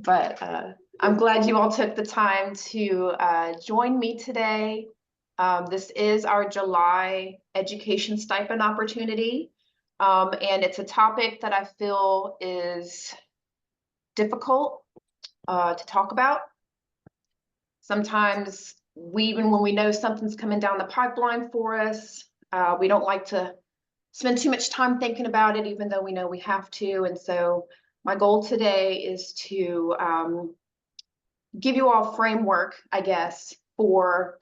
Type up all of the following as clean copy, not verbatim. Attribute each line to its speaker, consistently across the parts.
Speaker 1: But I'm glad you all took the time to join me today. This is our July education stipend opportunity. And it's a topic that I feel is difficult to talk about. Sometimes even when we know something's coming down the pipeline for us, we don't like to spend too much time thinking about it, even though we know we have to. And so my goal today is to give you all a framework, I guess, for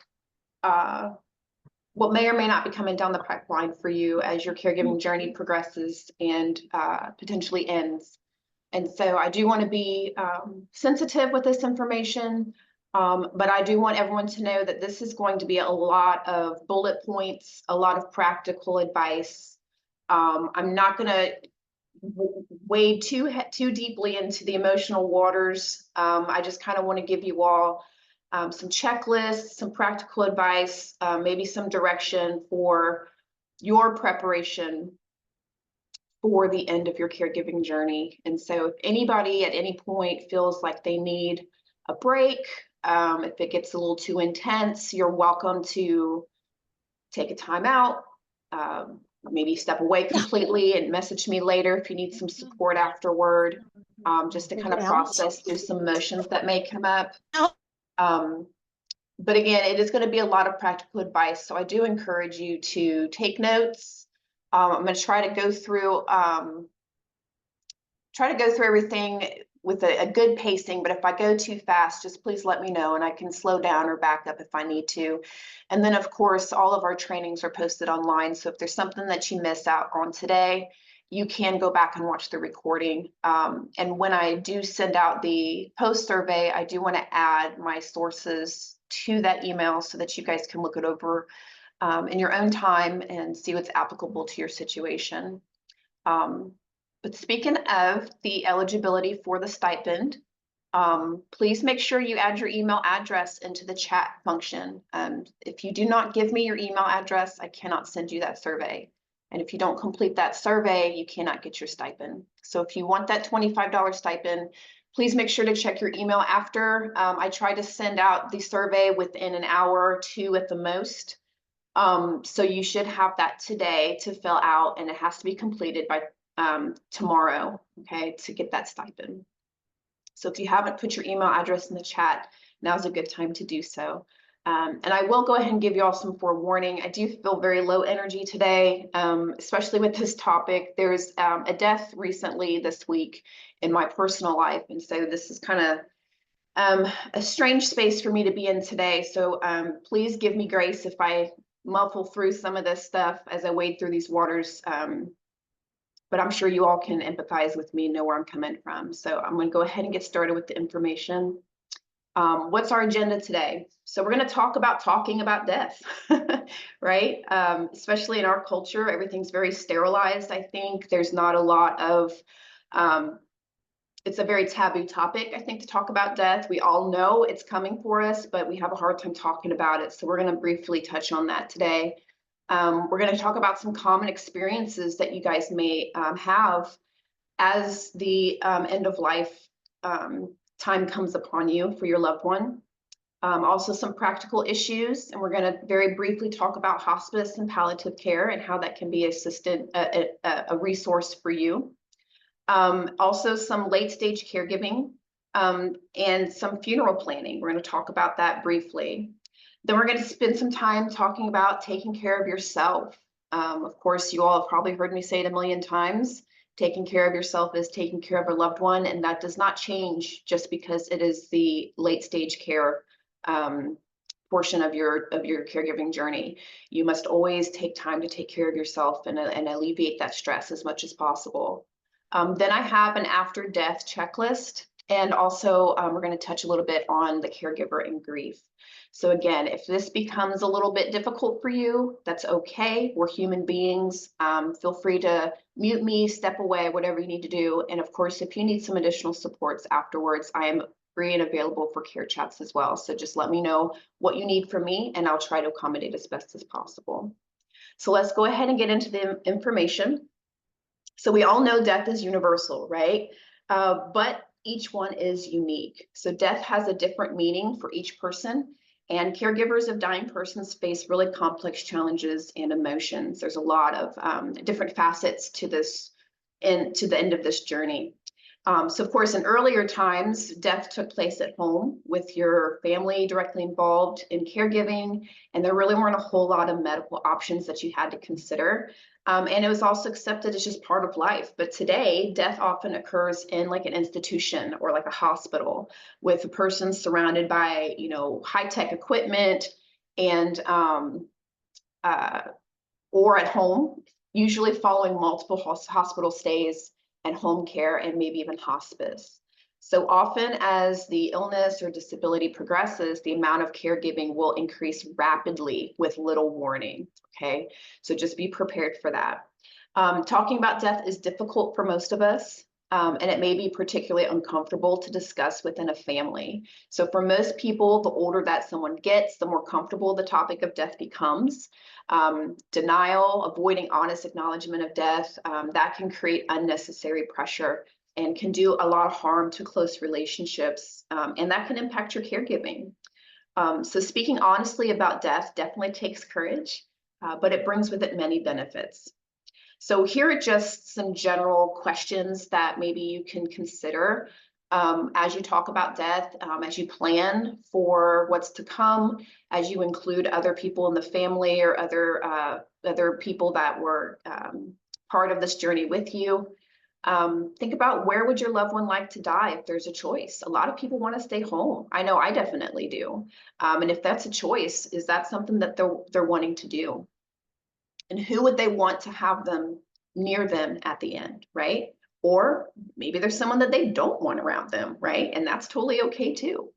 Speaker 1: what may or may not be coming down the pipeline for you as your caregiving journey progresses and potentially ends. And so I do want to be sensitive with this information, but I do want everyone to know that this is going to be a lot of bullet points, a lot of practical advice. I'm not going to wade too deeply into the emotional waters. I just kind of want to give you all some checklists, some practical advice, maybe some direction for your preparation for the end of your caregiving journey. And so if anybody at any point feels like they need a break, if it gets a little too intense, you're welcome to take a time out, maybe step away completely and message me later if you need some support afterward, just to kind of process through some emotions that may come up. But again, it is going to be a lot of practical advice. So I do encourage you to take notes. I'm going to try to go through everything with a good pacing, but if I go too fast, just please let me know and I can slow down or back up if I need to. And then of course, all of our trainings are posted online. So if there's something that you miss out on today, you can go back and watch the recording. And when I do send out the post survey, I do want to add my sources to that email so that you guys can look it over in your own time and see what's applicable to your situation. But speaking of the eligibility for the stipend, please make sure you add your email address into the chat function. If you do not give me your email address, I cannot send you that survey. And if you don't complete that survey, you cannot get your stipend. So if you want that $25 stipend, please make sure to check your email after. I try to send out the survey within an hour or two at the most. So you should have that today to fill out, and it has to be completed by tomorrow, okay, to get that stipend. So if you haven't put your email address in the chat, now's a good time to do so. And I will go ahead and give you all some forewarning. I do feel very low energy today, especially with this topic. There's a death recently this week in my personal life. And so this is kind of a strange space for me to be in today. So please give me grace if I muffle through some of this stuff as I wade through these waters. But I'm sure you all can empathize with me and know where I'm coming from. So I'm going to go ahead and get started with the information. What's our agenda today? So we're going to talk about talking about death, right? Especially in our culture, everything's very sterilized. I think there's not a lot of, it's a very taboo topic, I think, to talk about death. We all know it's coming for us, but we have a hard time talking about it. So we're going to briefly touch on that today. We're going to talk about some common experiences that you guys may have as the end of life time comes upon you for your loved one. Also some practical issues, and we're going to very briefly talk about hospice and palliative care and how that can be a resource for you. Also some late stage caregiving and some funeral planning. We're going to talk about that briefly. Then we're going to spend some time talking about taking care of yourself. Of course, you all have probably heard me say it a million times. Taking care of yourself is taking care of a loved one, and that does not change just because it is the late stage care portion of your caregiving journey. You must always take time to take care of yourself and alleviate that stress as much as possible. Then I have an after death checklist, and also we're going to touch a little bit on the caregiver and grief. So again, if this becomes a little bit difficult for you, that's okay. We're human beings. Feel free to mute me, step away, whatever you need to do. And of course, if you need some additional supports afterwards, I am free and available for care chats as well. So just let me know what you need from me, and I'll try to accommodate as best as possible. So let's go ahead and get into the information. So we all know death is universal, right? but each one is unique. So death has a different meaning for each person, and caregivers of dying persons face really complex challenges and emotions. There's a lot of different facets to this, and to the end of this journey. So of course, in earlier times, death took place at home with your family directly involved in caregiving, and there really weren't a whole lot of medical options that you had to consider. And it was also accepted as just part of life. But today, death often occurs in like an institution or like a hospital with a person surrounded by, high-tech equipment and or at home, usually following multiple hospital stays and home care and maybe even hospice. So often as the illness or disability progresses, the amount of caregiving will increase rapidly with little warning, okay? So just be prepared for that. Talking about death is difficult for most of us, and it may be particularly uncomfortable to discuss within a family. So for most people, the older that someone gets, the more comfortable the topic of death becomes. Denial, avoiding honest acknowledgement of death, that can create unnecessary pressure and can do a lot of harm to close relationships, and that can impact your caregiving. So speaking honestly about death definitely takes courage, but it brings with it many benefits. So here are just some general questions that maybe you can consider as you talk about death, as you plan for what's to come, as you include other people in the family or other people that were part of this journey with you. Think about, where would your loved one like to die if there's a choice? A lot of people want to stay home. I know I definitely do. And if that's a choice, is that something that they're wanting to do? And who would they want to have them near them at the end, right? Or maybe there's someone that they don't want around them, right? And that's totally okay too.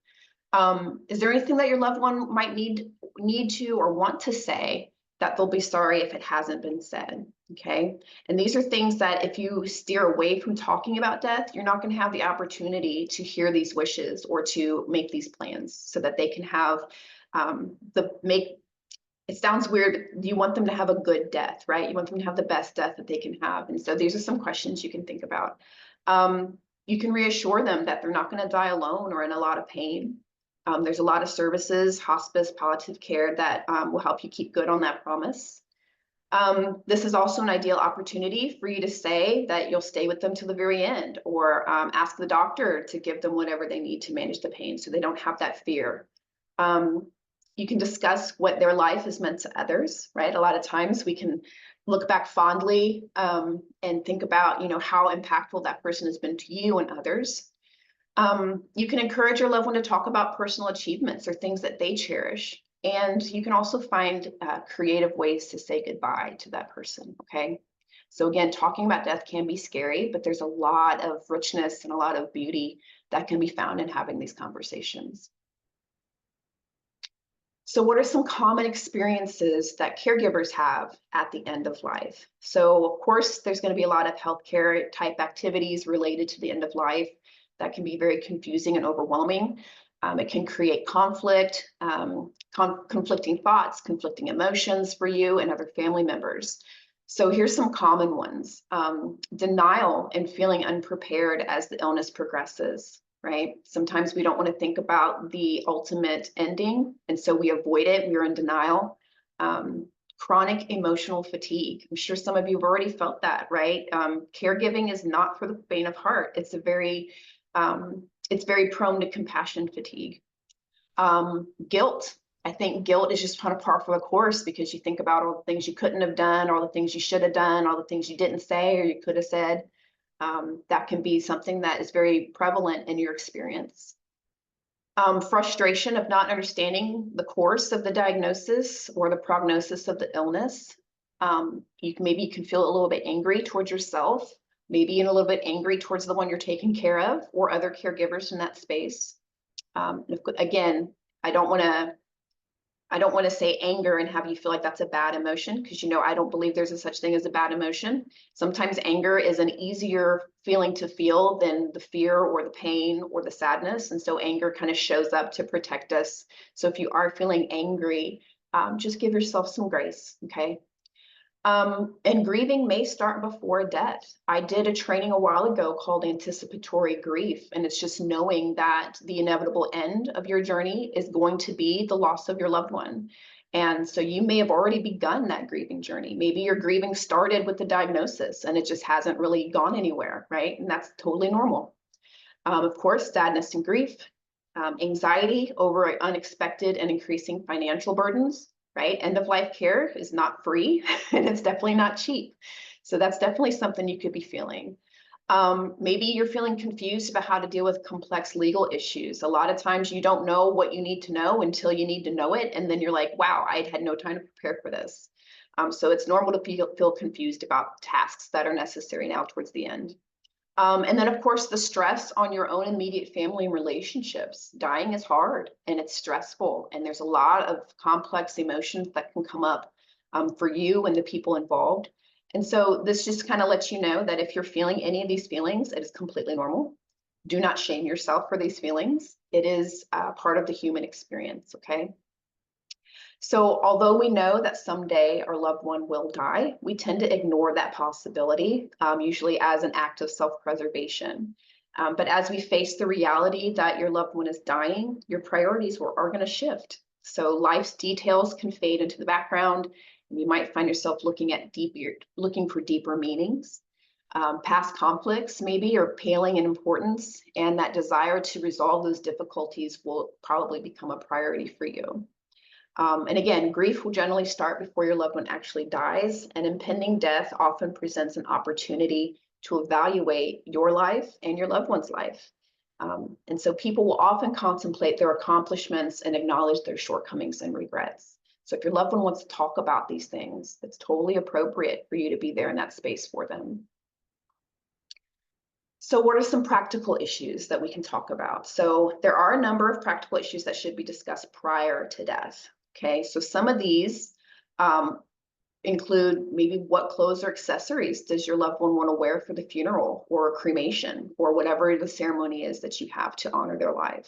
Speaker 1: Is there anything that your loved one might need to or want to say that they'll be sorry if it hasn't been said, okay? And these are things that if you steer away from talking about death, you're not going to have the opportunity to hear these wishes or to make these plans so that they can have it sounds weird. You want them to have a good death, right? You want them to have the best death that they can have. And so these are some questions you can think about. You can reassure them that they're not going to die alone or in a lot of pain. There's a lot of services, hospice, palliative care that will help you keep good on that promise. This is also an ideal opportunity for you to say that you'll stay with them to the very end, or ask the doctor to give them whatever they need to manage the pain so they don't have that fear. You can discuss what their life has meant to others, right? A lot of times we can look back fondly and think about, how impactful that person has been to you and others. You can encourage your loved one to talk about personal achievements or things that they cherish. And you can also find creative ways to say goodbye to that person, okay? So again, talking about death can be scary, but there's a lot of richness and a lot of beauty that can be found in having these conversations. So what are some common experiences that caregivers have at the end of life? So of course, there's going to be a lot of healthcare type activities related to the end of life that can be very confusing and overwhelming. It can create conflict, conflicting thoughts, conflicting emotions for you and other family members. So here's some common ones. Denial and feeling unprepared as the illness progresses. Right? Sometimes we don't want to think about the ultimate ending, and so we avoid it. We're in denial. Chronic emotional fatigue. I'm sure some of you have already felt that, right? Caregiving is not for the faint of heart. It's very prone to compassion fatigue. Guilt. I think guilt is just on a par for the course because you think about all the things you couldn't have done, all the things you should have done, all the things you didn't say or you could have said. That can be something that is very prevalent in your experience. Frustration of not understanding the course of the diagnosis or the prognosis of the illness. Maybe you can feel a little bit angry towards yourself, maybe a little bit angry towards the one you're taking care of or other caregivers in that space. Again, I don't want to say anger and have you feel like that's a bad emotion, because I don't believe there's a such thing as a bad emotion. Sometimes anger is an easier feeling to feel than the fear or the pain or the sadness. And so anger kind of shows up to protect us. So if you are feeling angry, just give yourself some grace, okay? And grieving may start before death. I did a training a while ago called anticipatory grief, and it's just knowing that the inevitable end of your journey is going to be the loss of your loved one. And so you may have already begun that grieving journey. Maybe your grieving started with the diagnosis and it just hasn't really gone anywhere, right? And that's totally normal. Of course, sadness and grief, anxiety over unexpected and increasing financial burdens, right? End of life care is not free and it's definitely not cheap. So that's definitely something you could be feeling. Maybe you're feeling confused about how to deal with complex legal issues. A lot of times you don't know what you need to know until you need to know it. And then you're like, wow, I had no time to prepare for this. So it's normal to feel confused about tasks that are necessary now towards the end. And then, of course, the stress on your own immediate family and relationships. Dying is hard and it's stressful, and there's a lot of complex emotions that can come up for you and the people involved. And so this just kind of lets you know that if you're feeling any of these feelings, it is completely normal. Do not shame yourself for these feelings. It is part of the human experience, okay? So although we know that someday our loved one will die, we tend to ignore that possibility, usually as an act of self-preservation. But as we face the reality that your loved one is dying, your priorities are going to shift. So life's details can fade into the background, and you might find yourself looking for deeper meanings. Past conflicts maybe are paling in importance, and that desire to resolve those difficulties will probably become a priority for you. And again, grief will generally start before your loved one actually dies, and impending death often presents an opportunity to evaluate your life and your loved one's life. And so people will often contemplate their accomplishments and acknowledge their shortcomings and regrets. So if your loved one wants to talk about these things, it's totally appropriate for you to be there in that space for them. So what are some practical issues that we can talk about? So there are a number of practical issues that should be discussed prior to death. Okay, so some of these include maybe what clothes or accessories does your loved one want to wear for the funeral or cremation or whatever the ceremony is that you have to honor their life.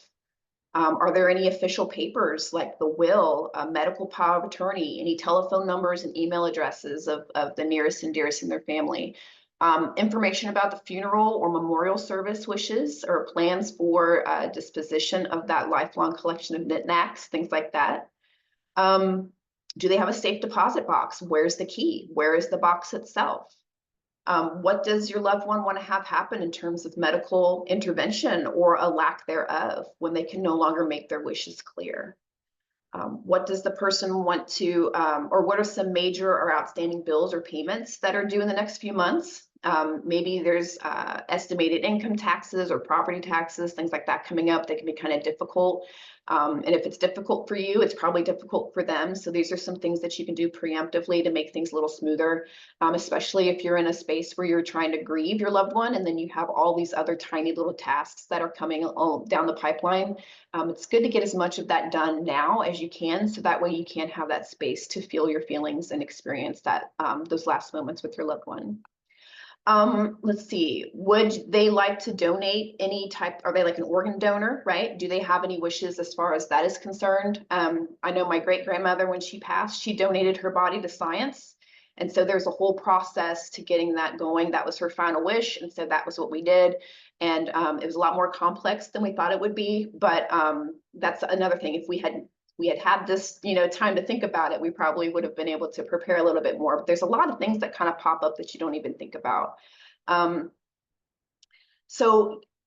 Speaker 1: Are there any official papers like the will, medical power of attorney, any telephone numbers and email addresses of the nearest and dearest in their family? Information about the funeral or memorial service wishes or plans for disposition of that lifelong collection of knickknacks, things like that. Do they have a safe deposit box? Where's the key? Where is the box itself? What does your loved one want to have happen in terms of medical intervention or a lack thereof when they can no longer make their wishes clear? What does the person want to, or what are some major or outstanding bills or payments that are due in the next few months? Maybe there's estimated income taxes or property taxes, things like that coming up that can be kind of difficult. And if it's difficult for you, it's probably difficult for them. So these are some things that you can do preemptively to make things a little smoother, especially if you're in a space where you're trying to grieve your loved one and then you have all these other tiny little tasks that are coming down the pipeline. It's good to get as much of that done now as you can, so that way you can have that space to feel your feelings and experience that those last moments with your loved one. Let's see, would they like to donate any type, are they like an organ donor, right? Do they have any wishes as far as that is concerned? I know my great-grandmother, when she passed, she donated her body to science. And so there's a whole process to getting that going. That was her final wish. And so that was what we did. And it was a lot more complex than we thought it would be. But that's another thing. If we had this, time to think about it, we probably would have been able to prepare a little bit more. But there's a lot of things that kind of pop up that you don't even think about.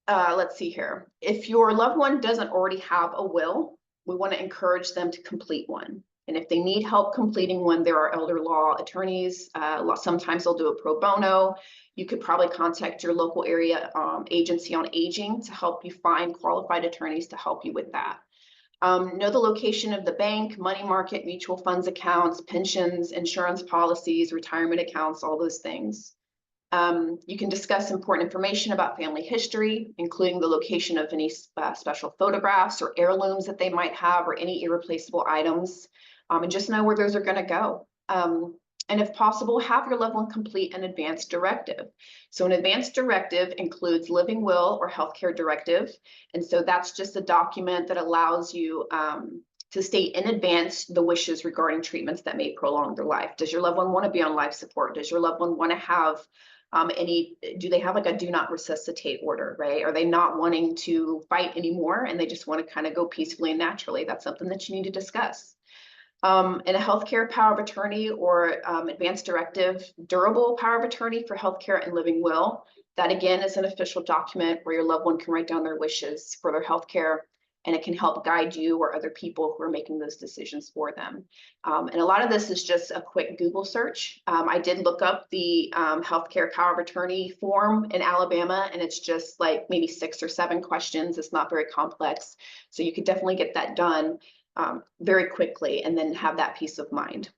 Speaker 1: Let's see here. If your loved one doesn't already have a will, we want to encourage them to complete one. And if they need help completing one, there are elder law attorneys. Sometimes they'll do a pro bono. You could probably contact your local area agency on aging to help you find qualified attorneys to help you with that. Know the location of the bank, money market, mutual funds accounts, pensions, insurance policies, retirement accounts, all those things. You can discuss important information about family history, including the location of any special photographs or heirlooms that they might have or any irreplaceable items, and just know where those are going to go. And if possible, have your loved one complete an advance directive. So an advance directive includes living will or healthcare directive. And so that's just a document that allows you to state in advance the wishes regarding treatments that may prolong their life. Does your loved one want to be on life support? Does your loved one want to have do they have like a do not resuscitate order, right? Are they not wanting to fight anymore and they just want to kind of go peacefully and naturally? That's something that you need to discuss. In a healthcare power of attorney or advanced directive, durable power of attorney for healthcare and living will, that again is an official document where your loved one can write down their wishes for their healthcare, and it can help guide you or other people who are making those decisions for them. And a lot of this is just a quick Google search. I did look up the healthcare power of attorney form in Alabama, and it's just like maybe 6 or 7 questions. It's not very complex. So you could definitely get that done very quickly and then have that peace of mind.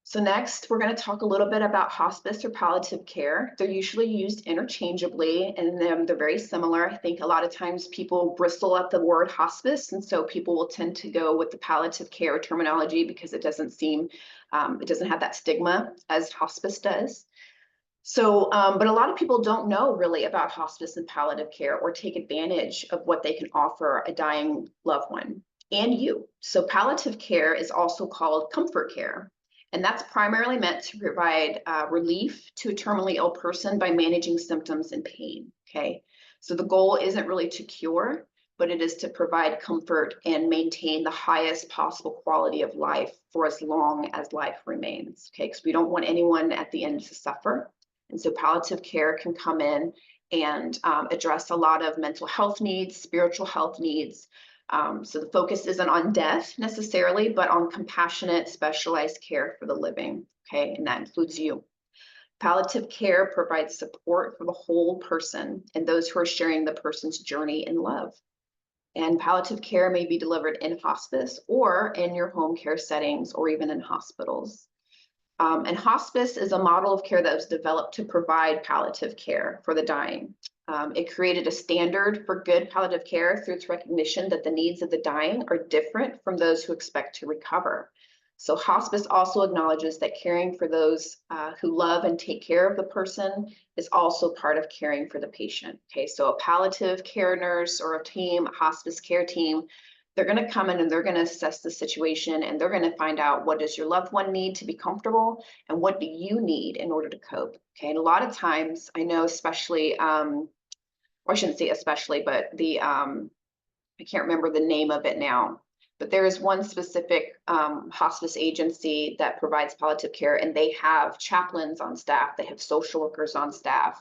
Speaker 1: So next, we're going to talk a little bit about hospice or palliative care. They're usually used interchangeably, and they're very similar. I think a lot of times people bristle at the word hospice, and so people will tend to go with the palliative care terminology because it doesn't seem, it doesn't have that stigma as hospice does. So, but a lot of people don't know really about hospice and palliative care or take advantage of what they can offer a dying loved one and you. So palliative care is also called comfort care. And that's primarily meant to provide relief to a terminally ill person by managing symptoms and pain, okay? So the goal isn't really to cure, but it is to provide comfort and maintain the highest possible quality of life for as long as life remains, okay? Because we don't want anyone at the end to suffer. And so palliative care can come in and address a lot of mental health needs, spiritual health needs. So the focus isn't on death necessarily, but on compassionate, specialized care for the living, okay? And that includes you. Palliative care provides support for the whole person and those who are sharing the person's journey in love. And palliative care may be delivered in hospice or in your home care settings or even in hospitals. And hospice is a model of care that was developed to provide palliative care for the dying. It created a standard for good palliative care through its recognition that the needs of the dying are different from those who expect to recover. So hospice also acknowledges that caring for those who love and take care of the person is also part of caring for the patient. Okay, so a palliative care nurse or a team, a hospice care team, they're going to come in and they're going to assess the situation, and they're going to find out what does your loved one need to be comfortable and what do you need in order to cope. Okay, and a lot of times I know, especially, or I shouldn't say especially, but the I can't remember the name of it now, but there is one specific hospice agency that provides palliative care, and they have chaplains on staff, they have social workers on staff.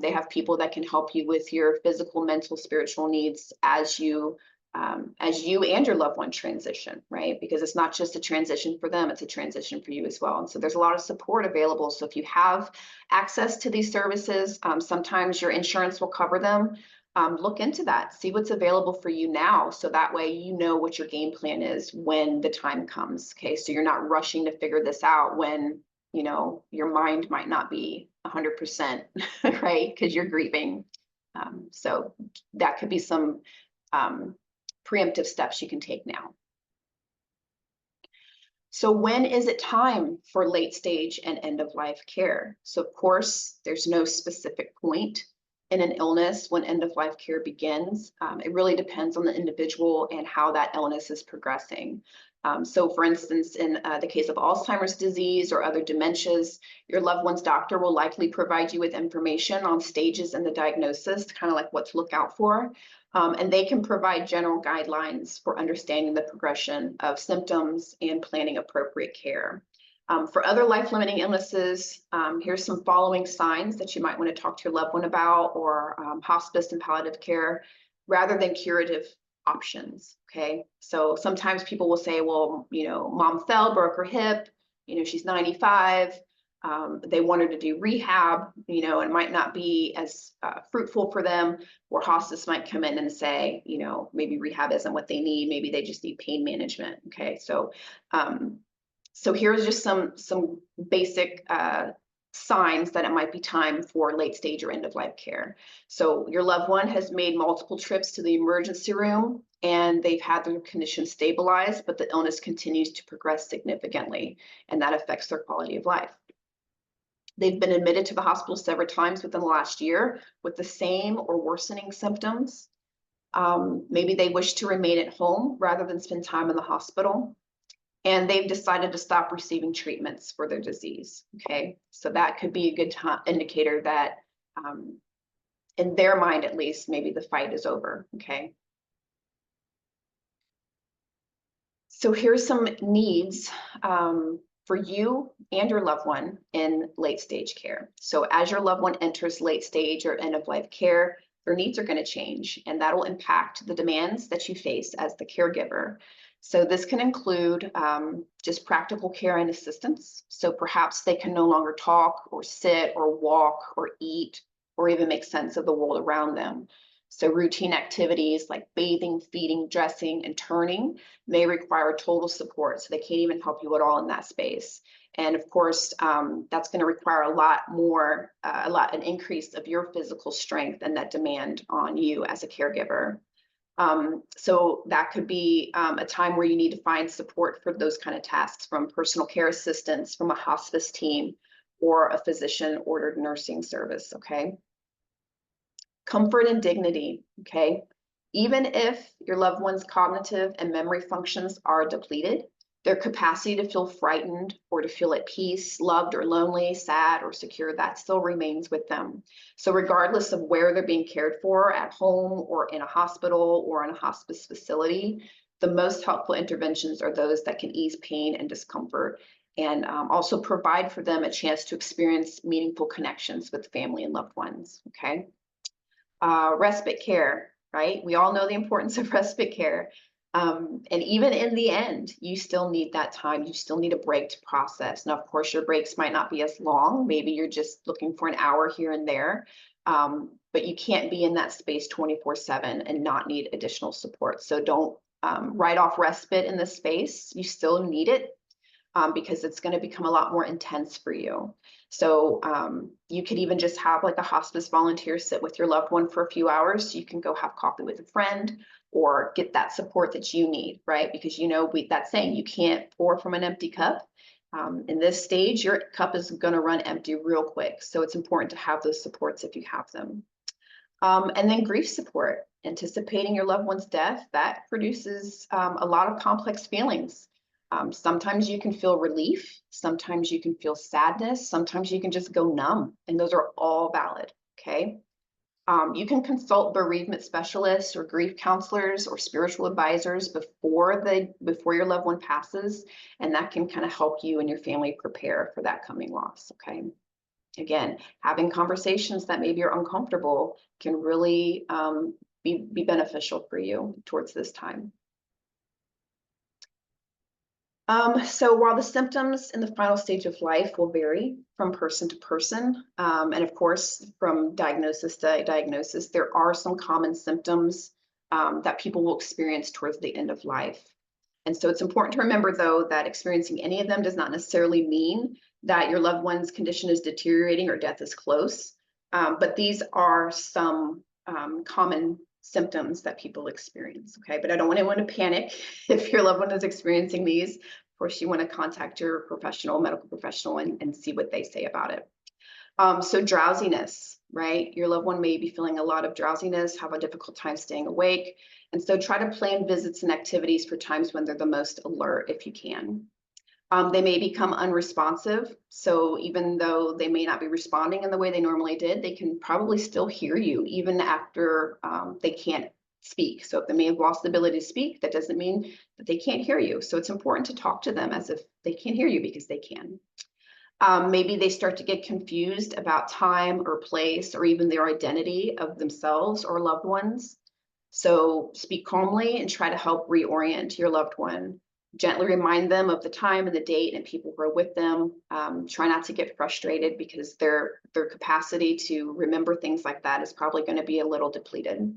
Speaker 1: They have people that can help you with your physical, mental, spiritual needs as you and your loved one transition, right? Because it's not just a transition for them, it's a transition for you as well. And so there's a lot of support available. So if you have access to these services, sometimes your insurance will cover them. Look into that, see what's available for you now. So that way, you know what your game plan is when the time comes. Okay, so you're not rushing to figure this out when, you know, your mind might not be 100%, right? Because you're grieving. So that could be some preemptive steps you can take now. So when is it time for late stage and end of life care? So of course, there's no specific point in an illness when end of life care begins. It really depends on the individual and how that illness is progressing. So for instance, in the case of Alzheimer's disease or other dementias, your loved one's doctor will likely provide you with information on stages in the diagnosis, kind of like what to look out for. And they can provide general guidelines for understanding the progression of symptoms and planning appropriate care. For other life-limiting illnesses, here's some following signs that you might want to talk to your loved one about, or hospice and palliative care, rather than curative options, okay? So sometimes people will say, well, you know, mom fell, broke her hip, you know, she's 95, they want her to do rehab, you know, and might not be as fruitful for them, or hospice might come in and say, you know, maybe rehab isn't what they need, maybe they just need pain management, okay? So, so here's just some basic signs that it might be time for late stage or end of life care. So your loved one has made multiple trips to the emergency room and they've had their condition stabilized, but the illness continues to progress significantly, and that affects their quality of life. They've been admitted to the hospital several times within the last year with the same or worsening symptoms. Maybe they wish to remain at home rather than spend time in the hospital. And they've decided to stop receiving treatments for their disease. Okay, so that could be a good indicator that, in their mind at least, maybe the fight is over. Okay. So here's some needs for you and your loved one in late stage care. So as your loved one enters late stage or end of life care, their needs are going to change, and that will impact the demands that you face as the caregiver. So this can include just practical care and assistance. So perhaps they can no longer talk or sit or walk or eat or even make sense of the world around them. So routine activities like bathing, feeding, dressing, and turning may require total support. So they can't even help you at all in that space. And of course, that's going to require a lot more, an increase of your physical strength and that demand on you as a caregiver. So that could be a time where you need to find support for those kind of tasks from personal care assistants, from a hospice team, or a physician ordered nursing service. Okay. Comfort and dignity. Okay. Even if your loved one's cognitive and memory functions are depleted, their capacity to feel frightened or to feel at peace, loved or lonely, sad or secure, that still remains with them. So regardless of where they're being cared for, at home or in a hospital or in a hospice facility, the most helpful interventions are those that can ease pain and discomfort, and also provide for them a chance to experience meaningful connections with family and loved ones. Okay. Respite care, right? We all know the importance of respite care. And even in the end, you still need that time. You still need a break to process. Now, of course, your breaks might not be as long. Maybe you're just looking for an hour here and there. But you can't be in that space 24/7 and not need additional support. So don't write off respite in this space. You still need it. Because it's going to become a lot more intense for you. So you could even just have like a hospice volunteer sit with your loved one for a few hours. You can go have coffee with a friend or get that support that you need, right? Because that saying, you can't pour from an empty cup. In this stage, your cup is going to run empty real quick. So it's important to have those supports if you have them. And then grief support. Anticipating your loved one's death, that produces a lot of complex feelings. Sometimes you can feel relief, sometimes you can feel sadness, sometimes you can just go numb, and those are all valid. Okay. You can consult bereavement specialists or grief counselors or spiritual advisors before your loved one passes, and that can kind of help you and your family prepare for that coming loss. Okay. Again, having conversations that maybe are uncomfortable can really be beneficial for you towards this time. So while the symptoms in the final stage of life will vary from person to person, and of course from diagnosis to diagnosis, there are some common symptoms that people will experience towards the end of life. And so it's important to remember, though, that experiencing any of them does not necessarily mean that your loved one's condition is deteriorating or death is close. But these are some common symptoms that people experience. Okay, but I don't want anyone to panic if your loved one is experiencing these. Of course, you want to contact your medical professional, and see what they say about it. So drowsiness, right? Your loved one may be feeling a lot of drowsiness, have a difficult time staying awake. And so try to plan visits and activities for times when they're the most alert if you can. They may become unresponsive. So even though they may not be responding in the way they normally did, they can probably still hear you even after they can't speak. So if they may have lost the ability to speak, that doesn't mean that they can't hear you. So it's important to talk to them as if they can't hear you, because they can. Maybe they start to get confused about time or place or even their identity of themselves or loved ones. So speak calmly and try to help reorient your loved one. Gently remind them of the time and the date and people who are with them. Try not to get frustrated, because their capacity to remember things like that is probably going to be a little depleted.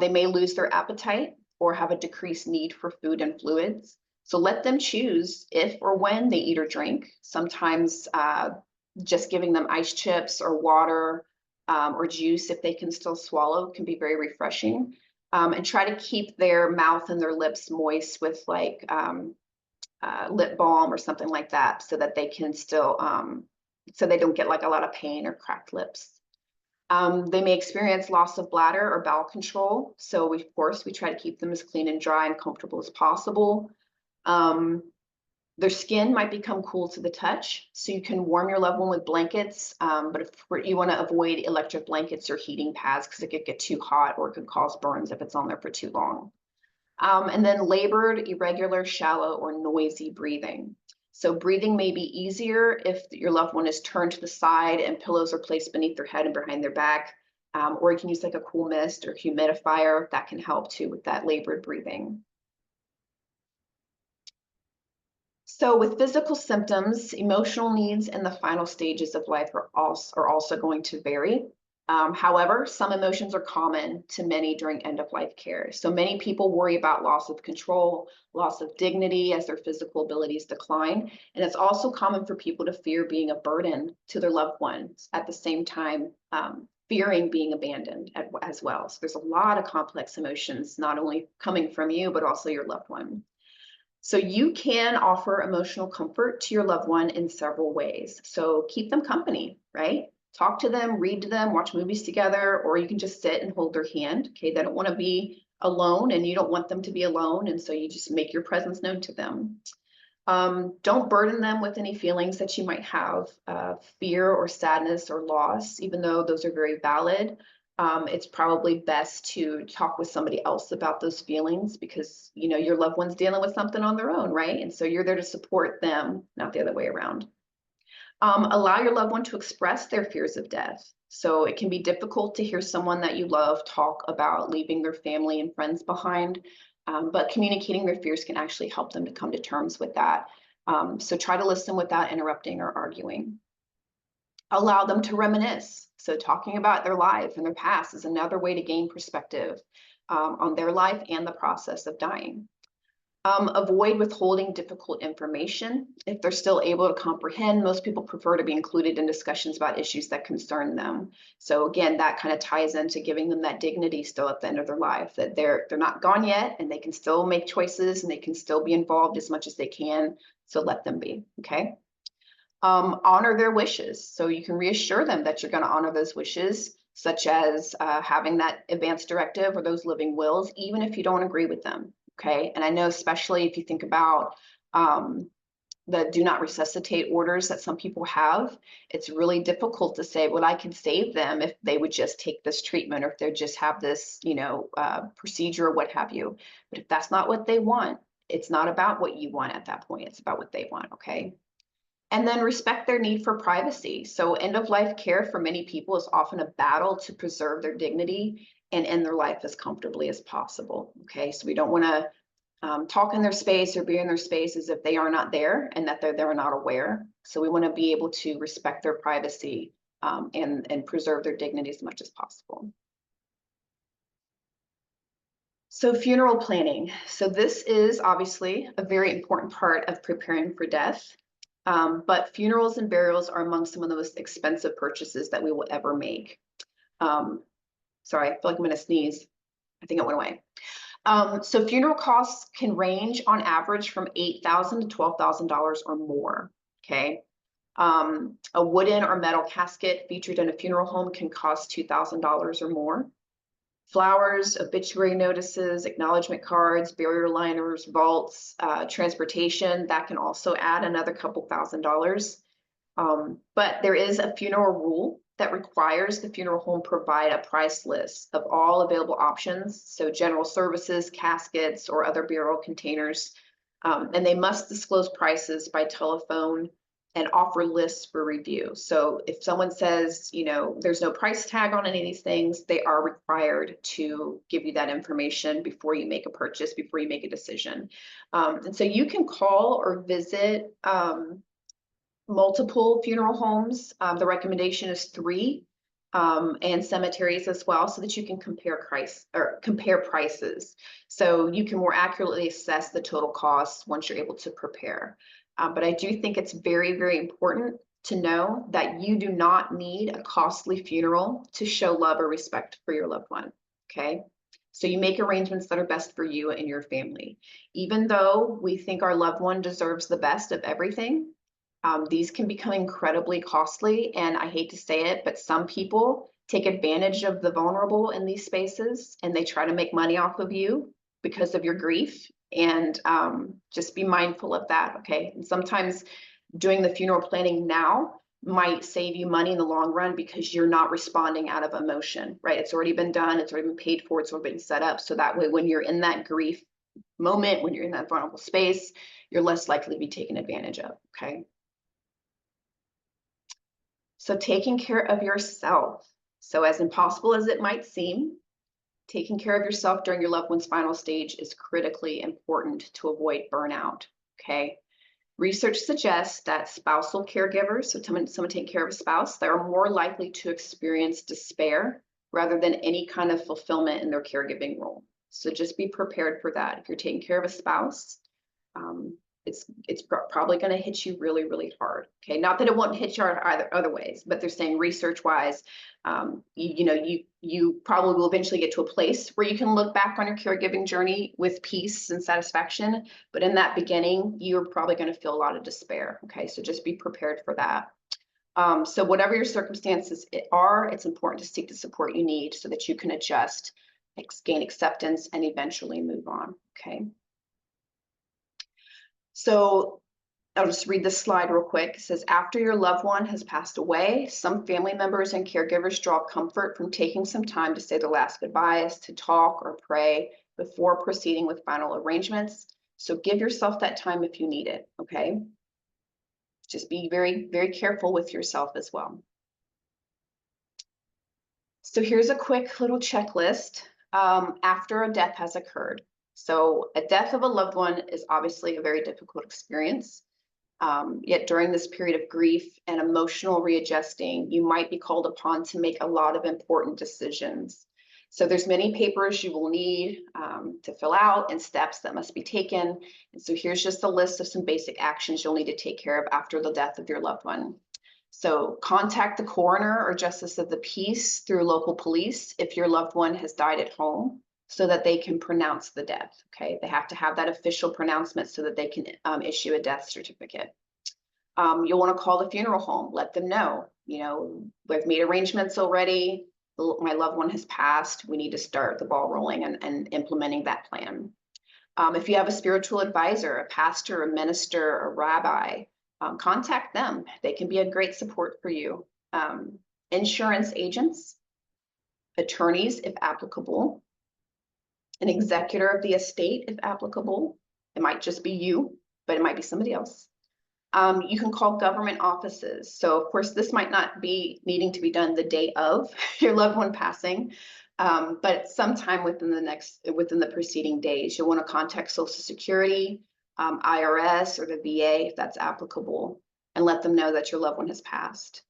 Speaker 1: They may lose their appetite or have a decreased need for food and fluids. So let them choose if or when they eat or drink. Sometimes just giving them ice chips or water or juice, if they can still swallow, can be very refreshing. And try to keep their mouth and their lips moist with like lip balm or something like that, so that they can still, so they don't get like a lot of pain or cracked lips. They may experience loss of bladder or bowel control. So of course, we try to keep them as clean and dry and comfortable as possible. Um, their skin might become cool to the touch, so you can warm your loved one with blankets, but if you want to avoid electric blankets or heating pads because it could get too hot or it could cause burns if it's on there for too long. And then labored, irregular, shallow, or noisy breathing. So breathing may be easier if your loved one is turned to the side and pillows are placed beneath their head and behind their back, or you can use like a cool mist or humidifier. That can help too with that labored breathing. So with physical symptoms, emotional needs in the final stages of life are also going to vary. However, some emotions are common to many during end-of-life care. So many people worry about loss of control, loss of dignity as their physical abilities decline. And it's also common for people to fear being a burden to their loved ones at the same time, fearing being abandoned as well. So there's a lot of complex emotions, not only coming from you, but also your loved one. So you can offer emotional comfort to your loved one in several ways. So keep them company, right? Talk to them, read to them, watch movies together, or you can just sit and hold their hand. Okay, they don't want to be alone and you don't want them to be alone. And so you just make your presence known to them. Don't burden them with any feelings that you might have, fear or sadness or loss, even though those are very valid. It's probably best to talk with somebody else about those feelings because you know your loved one's dealing with something on their own, right? And so you're there to support them, not the other way around. Allow your loved one to express their fears of death. So it can be difficult to hear someone that you love talk about leaving their family and friends behind, but communicating their fears can actually help them to come to terms with that. So try to listen without interrupting or arguing. Allow them to reminisce. So talking about their life and their past is another way to gain perspective on their life and the process of dying. Avoid withholding difficult information. If they're still able to comprehend, most people prefer to be included in discussions about issues that concern them. So again, that kind of ties into giving them that dignity still at the end of their life, that they're not gone yet and they can still make choices and they can still be involved as much as they can. So let them be, okay? Honor their wishes. So you can reassure them that you're going to honor those wishes, such as having that advance directive or those living wills, even if you don't agree with them. Okay. And I know, especially if you think about the do not resuscitate orders that some people have, it's really difficult to say, well, I can save them if they would just take this treatment or if they just have this, procedure or what have you. But if that's not what they want, it's not about what you want at that point. It's about what they want. Okay. And then respect their need for privacy. So end of life care for many people is often a battle to preserve their dignity and end their life as comfortably as possible. Okay, so we don't want to talk in their space or be in their space as if they are not there and that they're not aware. So we want to be able to respect their privacy and preserve their dignity as much as possible. So funeral planning. So this is obviously a very important part of preparing for death. But funerals and burials are among some of the most expensive purchases that we will ever make. Sorry, I feel like I'm gonna sneeze. I think it went away. So funeral costs can range on average from $8,000 to $12,000 or more, okay? A wooden or metal casket featured in a funeral home can cost $2,000 or more. Flowers, obituary notices, acknowledgement cards, burial liners, vaults, transportation, that can also add another couple $1,000s. But there is a funeral rule that requires the funeral home provide a price list of all available options. So general services, caskets, or other burial containers. And they must disclose prices by telephone and offer lists for review. So if someone says, there's no price tag on any of these things, they are required to give you that information before you make a purchase, before you make a decision. And so you can call or visit multiple funeral homes. The recommendation is 3, and cemeteries as well, so that you can compare prices. So you can more accurately assess the total costs once you're able to prepare. But I do think it's very, very important to know that you do not need a costly funeral to show love or respect for your loved one, okay? So you make arrangements that are best for you and your family. Even though we think our loved one deserves the best of everything, these can become incredibly costly, and I hate to say it, but some people take advantage of the vulnerable in these spaces, and they try to make money off of you because of your grief. And just be mindful of that, okay? And sometimes doing the funeral planning now might save you money in the long run because you're not responding out of emotion, right? It's already been done, it's already been paid for, it's already been set up. So that way, when you're in that grief moment, when you're in that vulnerable space, you're less likely to be taken advantage of, okay? So taking care of yourself. So as impossible as it might seem, taking care of yourself during your loved one's final stage is critically important to avoid burnout, okay? Research suggests that spousal caregivers, so someone taking care of a spouse, they're more likely to experience despair rather than any kind of fulfillment in their caregiving role. So just be prepared for that. If you're taking care of a spouse, it's probably going to hit you really, really hard. Okay, not that it won't hit you either other ways, but they're saying research-wise, you probably will eventually get to a place where you can look back on your caregiving journey with peace and satisfaction. But in that beginning, you're probably going to feel a lot of despair. Okay, so just be prepared for that. So whatever your circumstances are, it's important to seek the support you need so that you can adjust, gain acceptance, and eventually move on. Okay. So I'll just read this slide real quick. It says, after your loved one has passed away, some family members and caregivers draw comfort from taking some time to say their last goodbyes, to talk or pray before proceeding with final arrangements. So give yourself that time if you need it, okay? Just be very, very careful with yourself as well. So here's a quick little checklist after a death has occurred. So a death of a loved one is obviously a very difficult experience. Yet during this period of grief and emotional readjusting, you might be called upon to make a lot of important decisions. So there's many papers you will need to fill out and steps that must be taken. And so here's just a list of some basic actions you'll need to take care of after the death of your loved one. So contact the coroner or justice of the peace through local police if your loved one has died at home, so that they can pronounce the death, okay? They have to have that official pronouncement so that they can issue a death certificate. You'll want to call the funeral home, let them know, we've made arrangements already, my loved one has passed, we need to start the ball rolling and implementing that plan. If you have a spiritual advisor, a pastor, a minister, a rabbi, contact them. They can be a great support for you. Insurance agents, attorneys, if applicable, an executor of the estate, if applicable. It might just be you, but it might be somebody else. You can call government offices. So of course, this might not be needing to be done the day of your loved one passing, but sometime within the preceding days, you'll want to contact Social Security, IRS, or the VA if that's applicable, and let them know that your loved one has passed.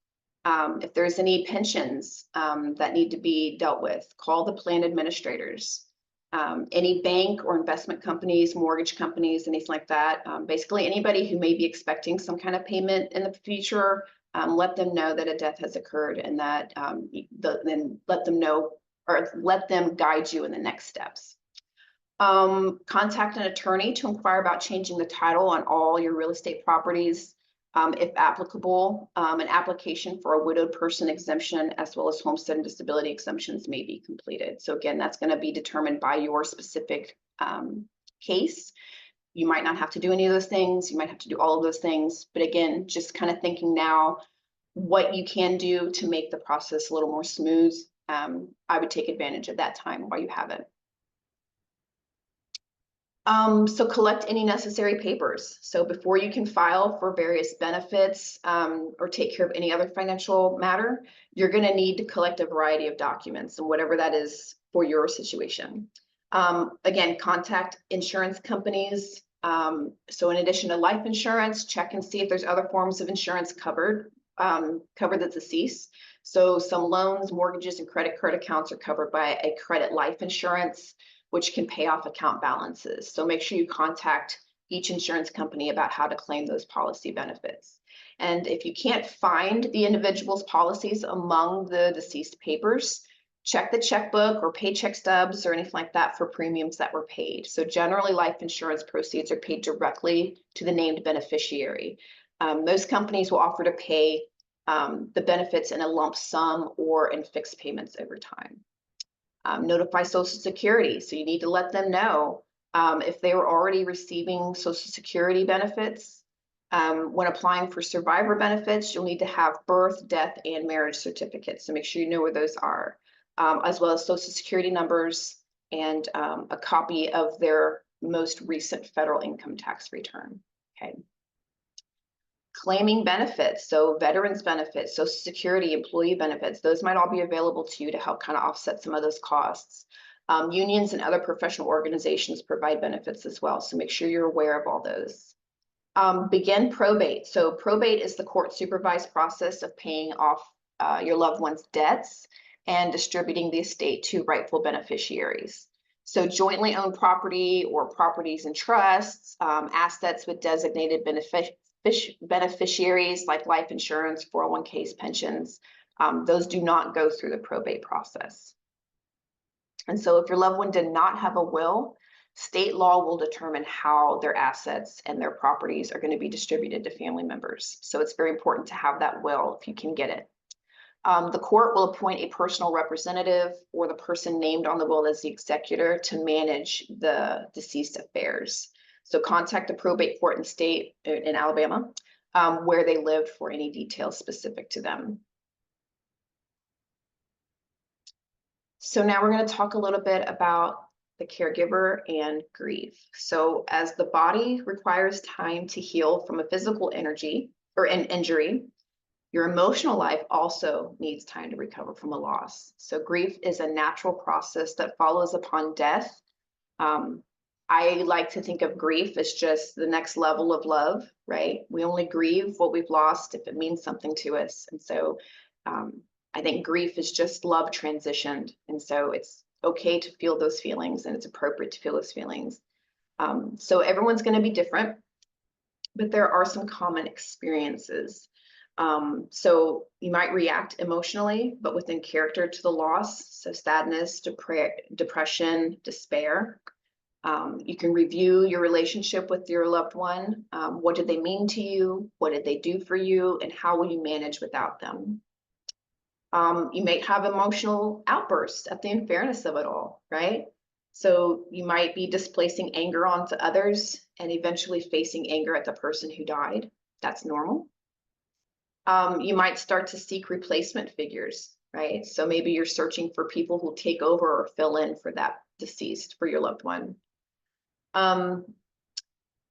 Speaker 1: If there's any pensions that need to be dealt with, call the plan administrators. Any bank or investment companies, mortgage companies, anything like that. Basically, anybody who may be expecting some kind of payment in the future, let them know that a death has occurred, and that then let them know, or let them guide you in the next steps. Contact an attorney to inquire about changing the title on all your real estate properties. If applicable, an application for a widowed person exemption as well as homestead and disability exemptions may be completed. So again, that's going to be determined by your specific case. You might not have to do any of those things. You might have to do all of those things. But again, just kind of thinking now what you can do to make the process a little more smooth. I would take advantage of that time while you have it. So collect any necessary papers. So before you can file for various benefits or take care of any other financial matter, you're going to need to collect a variety of documents, and whatever that is for your situation. Again, contact insurance companies. So in addition to life insurance, check and see if there's other forms of insurance cover the deceased. So some loans, mortgages, and credit card accounts are covered by a credit life insurance, which can pay off account balances. So make sure you contact each insurance company about how to claim those policy benefits. And if you can't find the individual's policies among the deceased papers, check the checkbook or paycheck stubs or anything like that for premiums that were paid. So generally, life insurance proceeds are paid directly to the named beneficiary. Most companies will offer to pay the benefits in a lump sum or in fixed payments over time. Notify Social Security. So you need to let them know if they were already receiving Social Security benefits. When applying for survivor benefits, you'll need to have birth, death, and marriage certificates. So make sure you know where those are, as well as Social Security numbers and a copy of their most recent federal income tax return. Okay. Claiming benefits, so veterans benefits, Social Security, employee benefits, those might all be available to you to help kind of offset some of those costs. Unions and other professional organizations provide benefits as well, so make sure you're aware of all those. Begin probate. So probate is the court supervised process of paying off your loved one's debts and distributing the estate to rightful beneficiaries. So jointly owned property or properties and trusts, assets with designated beneficiaries like life insurance, 401ks, pensions, those do not go through the probate process. And so if your loved one did not have a will, state law will determine how their assets and their properties are going to be distributed to family members. So it's very important to have that will if you can get it. The court will appoint a personal representative or the person named on the will as the executor to manage the deceased affairs. So contact the probate court in Alabama where they lived for any details specific to them. So now we're going to talk a little bit about the caregiver and grief. So as the body requires time to heal from a physical injury, your emotional life also needs time to recover from a loss. So grief is a natural process that follows upon death. I like to think of grief as just the next level of love, right? We only grieve what we've lost if it means something to us. And so I think grief is just love transitioned. And so it's okay to feel those feelings and it's appropriate to feel those feelings. So everyone's going to be different, but there are some common experiences. So you might react emotionally, but within character to the loss. So sadness, depression, despair. You can review your relationship with your loved one. What did they mean to you? What did they do for you? And how will you manage without them? You may have emotional outbursts at the unfairness of it all, right? So you might be displacing anger onto others and eventually facing anger at the person who died. That's normal. You might start to seek replacement figures, right? So maybe you're searching for people who take over or fill in for that deceased, for your loved one.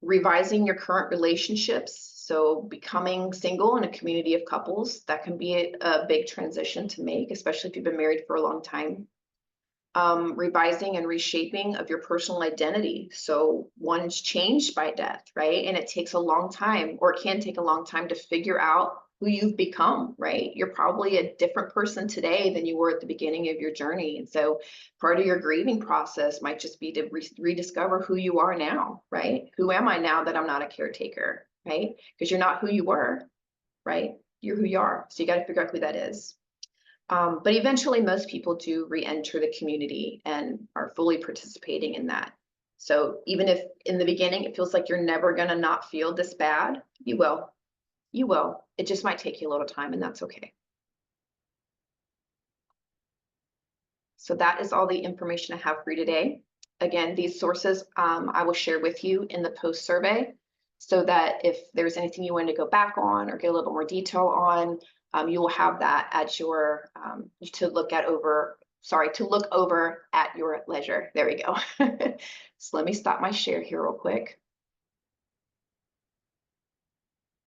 Speaker 1: Revising your current relationships. So becoming single in a community of couples, that can be a big transition to make, especially if you've been married for a long time. Revising and reshaping of your personal identity. So one's changed by death, right? And it takes a long time, or it can take a long time to figure out who you've become, right? You're probably a different person today than you were at the beginning of your journey. And so part of your grieving process might just be to rediscover who you are now, right? Who am I now that I'm not a caretaker, right? Because you're not who you were, right? You're who you are. So you got to figure out who that is. But eventually most people do re-enter the community and are fully participating in that. So even if in the beginning it feels like you're never going to not feel this bad, you will. You will. It just might take you a little time, and that's okay. So that is all the information I have for you today. Again, these sources I will share with you in the post survey so that if there's anything you want to go back on or get a little more detail on, you will have that at your to look over at your leisure. There we go. So let me stop my share here real quick.